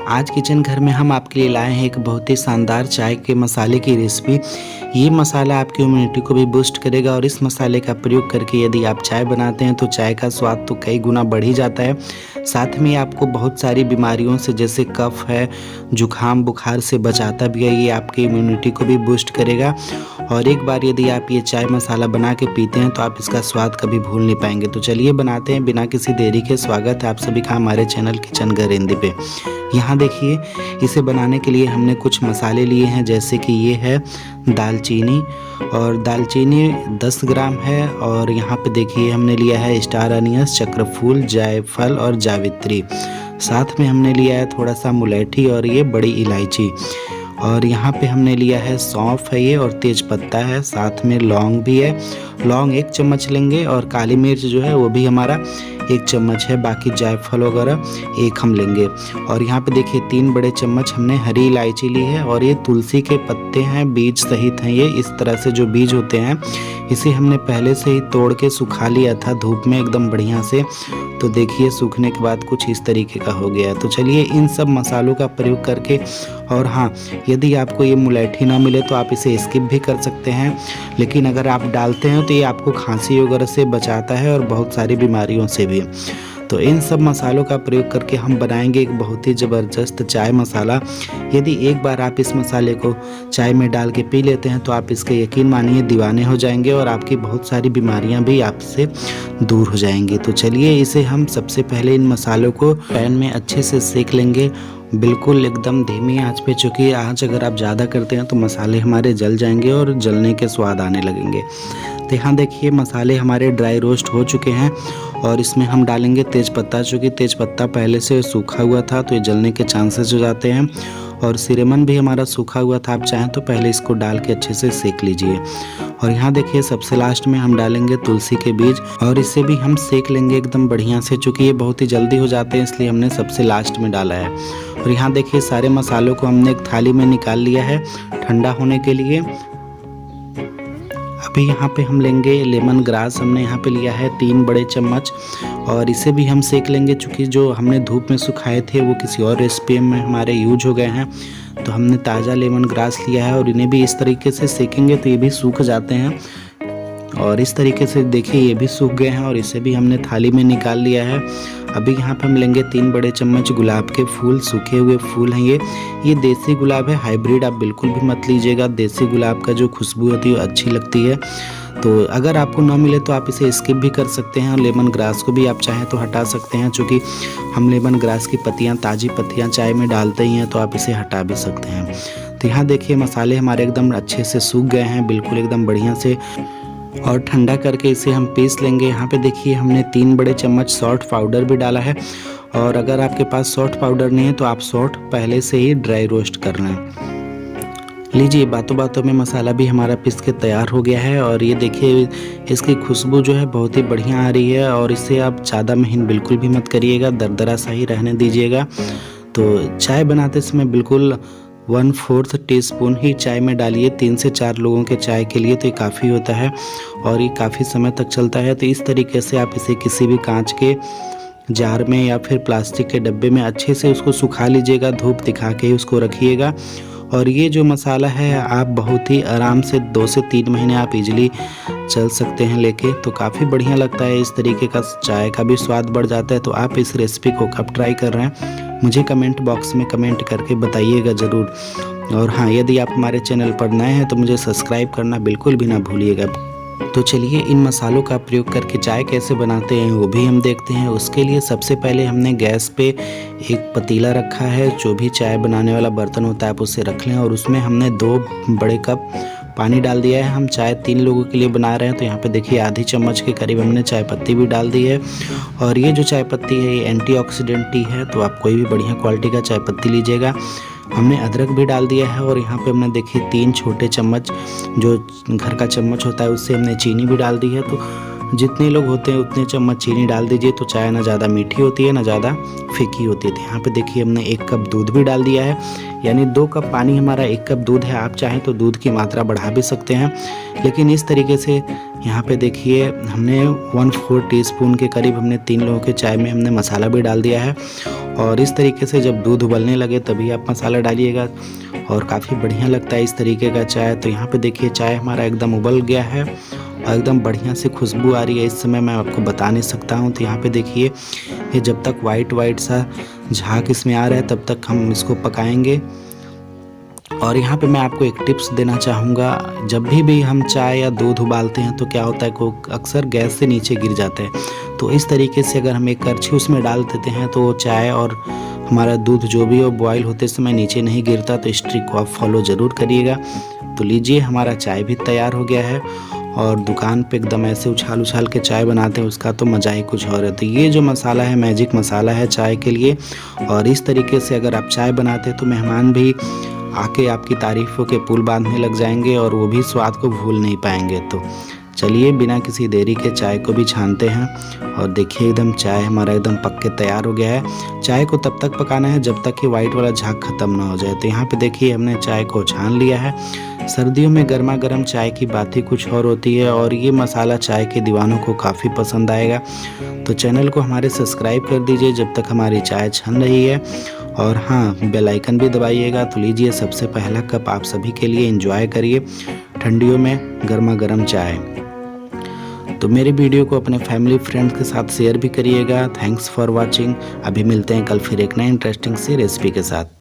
आज किचन घर में हम आपके लिए लाए हैं एक बहुत ही शानदार चाय के मसाले की रेसिपी। ये मसाला आपकी इम्यूनिटी को भी बूस्ट करेगा और इस मसाले का प्रयोग करके यदि आप चाय बनाते हैं तो चाय का स्वाद तो कई गुना बढ़ ही जाता है। साथ में आपको बहुत सारी बीमारियों से जैसे कफ है, जुकाम, बुखार से बचाता भी है। ये आपकी इम्यूनिटी को भी बूस्ट करेगा और एक बार यदि आप ये चाय मसाला बना के पीते हैं तो आप इसका स्वाद कभी भूल नहीं पाएंगे। तो चलिए बनाते हैं बिना किसी देरी के। स्वागत है आप सभी का हमारे चैनल किचन घर हिंदी पे। यहाँ देखिए, इसे बनाने के लिए हमने कुछ मसाले लिए हैं, जैसे कि ये है दालचीनी, और दालचीनी 10 ग्राम है। और यहाँ पे देखिए हमने लिया है स्टार अनियस, चक्रफूल, जायफल और जावित्री। साथ में हमने लिया है थोड़ा सा मुलैठी और ये बड़ी इलायची। और यहाँ पे हमने लिया है सौंफ है ये, और तेज पत्ता है, साथ में लौंग भी है। लौंग 1 चम्मच लेंगे और काली मिर्च जो है वो भी हमारा 1 चम्मच है। बाकी जायफल वगैरह 1 हम लेंगे। और यहाँ पे देखिए 3 बड़े चम्मच हमने हरी इलायची ली है। और ये तुलसी के पत्ते हैं, बीज सहित हैं। ये इस तरह से जो बीज होते हैं इसे हमने पहले से ही तोड़ के सुखा लिया था धूप में एकदम बढ़िया से। तो देखिए सूखने के बाद कुछ इस तरीके का हो गया। तो चलिए इन सब मसालों का प्रयोग करके, और हाँ, यदि आपको ये मुलैठी ना मिले तो आप इसे स्किप भी कर सकते हैं, लेकिन अगर आप डालते हैं तो ये आपको खांसी वगैरह से बचाता है और बहुत सारी बीमारियों से भी। तो इन सब मसालों का प्रयोग करके हम बनाएंगे एक बहुत ही ज़बरदस्त चाय मसाला। यदि एक बार आप इस मसाले को चाय में डाल के पी लेते हैं तो आप इसके यकीन मानिए दीवाने हो जाएंगे और आपकी बहुत सारी बीमारियां भी आपसे दूर हो जाएंगी। तो चलिए इसे हम सबसे पहले इन मसालों को पैन में अच्छे से सेक लेंगे, बिल्कुल एकदम धीमी आंच पे। चूँकि आंच अगर आप ज़्यादा करते हैं तो मसाले हमारे जल जाएंगे और जलने के स्वाद आने लगेंगे। तो यहाँ देखिए मसाले हमारे ड्राई रोस्ट हो चुके हैं और इसमें हम डालेंगे तेज़पत्ता। चूँकि तेज़पत्ता पहले से सूखा हुआ था तो ये जलने के चांसेस हो जाते हैं। और सिरेमन भी हमारा सूखा हुआ था, आप चाहें तो पहले इसको डाल के अच्छे से सेक लीजिए। और यहाँ देखिए सबसे लास्ट में हम डालेंगे तुलसी के बीज और इसे भी हम सेक लेंगे एकदम बढ़िया से। चूँकि ये बहुत ही जल्दी हो जाते हैं इसलिए हमने सबसे लास्ट में डाला है। और यहाँ देखिए सारे मसालों को हमने एक थाली में निकाल लिया है ठंडा होने के लिए। अभी यहाँ पे हम लेंगे लेमन ग्रास, हमने यहाँ पे लिया है 3 बड़े चम्मच और इसे भी हम सेक लेंगे। चूँकि जो हमने धूप में सुखाए थे वो किसी और रेसिपी में हमारे यूज हो गए हैं, तो हमने ताज़ा लेमन ग्रास लिया है और इन्हें भी इस तरीके से सेकेंगे तो ये भी सूख जाते हैं। और इस तरीके से देखिए ये भी सूख गए हैं और इसे भी हमने थाली में निकाल लिया है। अभी यहाँ पे हम लेंगे 3 बड़े चम्मच गुलाब के फूल, सूखे हुए फूल हैं ये देसी गुलाब है, हाइब्रिड आप बिल्कुल भी मत लीजिएगा। देसी गुलाब का जो खुशबू होती है वो अच्छी लगती है। तो अगर आपको ना मिले तो आप इसे स्किप भी कर सकते हैं। लेमन ग्रास को भी आप चाहें तो हटा सकते हैं, चूँकि हम लेमन ग्रास की पत्तियाँ, ताज़ी पत्तियाँ चाय में डालते ही हैं, तो आप इसे हटा भी सकते हैं। तो यहाँ देखिए मसाले हमारे एकदम अच्छे से सूख गए हैं, बिल्कुल एकदम बढ़िया से। और ठंडा करके इसे हम पीस लेंगे। यहाँ पे देखिए हमने 3 बड़े चम्मच सौंठ पाउडर भी डाला है। और अगर आपके पास सौंठ पाउडर नहीं है तो आप सौंठ पहले से ही ड्राई रोस्ट कर लें। लीजिए बातों बातों में मसाला भी हमारा पीस के तैयार हो गया है। और ये देखिए इसकी खुशबू जो है बहुत ही बढ़िया आ रही है। और इसे आप ज़्यादा महीन बिल्कुल भी मत करिएगा, दरदरा सा ही रहने दीजिएगा। तो चाय बनाते समय बिल्कुल 1/4 टीस्पून ही चाय में डालिए। 3 से 4 लोगों के चाय के लिए तो ये काफ़ी होता है और ये काफ़ी समय तक चलता है। तो इस तरीके से आप इसे किसी भी कांच के जार में या फिर प्लास्टिक के डब्बे में अच्छे से उसको सुखा लीजिएगा, धूप दिखा के ही उसको रखिएगा। और ये जो मसाला है आप बहुत ही आराम से 2 से 3 महीने आप इजीली चल सकते हैं लेके, तो काफ़ी बढ़िया लगता है। इस तरीके का चाय का भी स्वाद बढ़ जाता है। तो आप इस रेसिपी को कब ट्राई कर रहे हैं मुझे कमेंट बॉक्स में कमेंट करके बताइएगा ज़रूर। और हाँ, यदि आप हमारे चैनल पर नए हैं तो मुझे सब्सक्राइब करना बिल्कुल भी ना भूलिएगा। तो चलिए इन मसालों का प्रयोग करके चाय कैसे बनाते हैं वो भी हम देखते हैं। उसके लिए सबसे पहले हमने गैस पे एक पतीला रखा है। जो भी चाय बनाने वाला बर्तन होता है आप उसे रख लें और उसमें हमने 2 बड़े कप पानी डाल दिया है। हम चाय 3 लोगों के लिए बना रहे हैं तो यहाँ पे देखिए आधी चम्मच के करीब हमने चाय पत्ती भी डाल दी है। और ये जो चाय पत्ती है ये एंटीऑक्सीडेंट टी है, तो आप कोई भी बढ़िया क्वालिटी का चाय पत्ती लीजिएगा। हमने अदरक भी डाल दिया है। और यहाँ पे हमने देखिए 3 छोटे चम्मच जो घर का चम्मच होता है उससे हमने चीनी भी डाल दी है। तो जितने लोग होते हैं उतने चम्मच चीनी डाल दीजिए, तो चाय ना ज़्यादा मीठी होती है ना ज़्यादा फीकी होती है। तो यहाँ पे देखिए हमने 1 कप दूध भी डाल दिया है, यानी 2 कप पानी हमारा 1 कप दूध है। आप चाहें तो दूध की मात्रा बढ़ा भी सकते हैं, लेकिन इस तरीके से यहाँ पे देखिए हमने 1/4 टीस्पून के करीब हमने 3 लोगों के चाय में हमने मसाला भी डाल दिया है। और इस तरीके से जब दूध उबलने लगे तभी आप मसाला डालिएगा, और काफ़ी बढ़िया लगता है इस तरीके का चाय। तो यहाँ पे देखिए चाय हमारा एकदम उबल गया है और एकदम बढ़िया से खुशबू आ रही है। इस समय मैं आपको बता नहीं सकता हूँ। तो यहाँ पे देखिए ये जब तक वाइट सा झाग इसमें आ रहा है तब तक हम इसको पकाएंगे। और यहाँ पे मैं आपको एक टिप्स देना चाहूँगा, जब भी हम चाय या दूध उबालते हैं तो क्या होता है को अक्सर गैस से नीचे गिर जाता है। तो इस तरीके से अगर हम एक करछी उसमें डाल देते हैं तो चाय और हमारा दूध जो भी हो बॉयल होते समय नीचे नहीं गिरता। तो इस ट्रिक को आप फॉलो ज़रूर करिएगा। तो लीजिए हमारा चाय भी तैयार हो गया है, और दुकान पे एकदम ऐसे उछाल के चाय बनाते हैं उसका तो मज़ा ही कुछ और है। तो ये जो मसाला है मैजिक मसाला है चाय के लिए, और इस तरीके से अगर आप चाय बनाते हैं तो मेहमान भी आके आपकी तारीफ़ों के पुल बांधने लग जाएंगे और वो भी स्वाद को भूल नहीं पाएंगे। तो चलिए बिना किसी देरी के चाय को भी छानते हैं। और देखिए एकदम चाय हमारा एकदम पक के तैयार हो गया है। चाय को तब तक पकाना है जब तक कि वाइट वाला झाग ख़त्म ना हो जाए। तो यहाँ पे देखिए हमने चाय को छान लिया है। सर्दियों में गर्मा गर्म चाय की बात ही कुछ और होती है, और ये मसाला चाय के दीवानों को काफ़ी पसंद आएगा। तो चैनल को हमारे सब्सक्राइब कर दीजिए जब तक हमारी चाय छन रही है, और हाँ बेल आइकन भी दबाइएगा। तो लीजिए सबसे पहला कप आप सभी के लिए एंजॉय करिए ठंडियों में गर्मा गर्म चाय। तो मेरे वीडियो को अपने फैमिली फ्रेंड्स के साथ शेयर भी करिएगा। Thanks for watching. अभी मिलते हैं कल फिर एक नए इंटरेस्टिंग सी रेसिपी के साथ।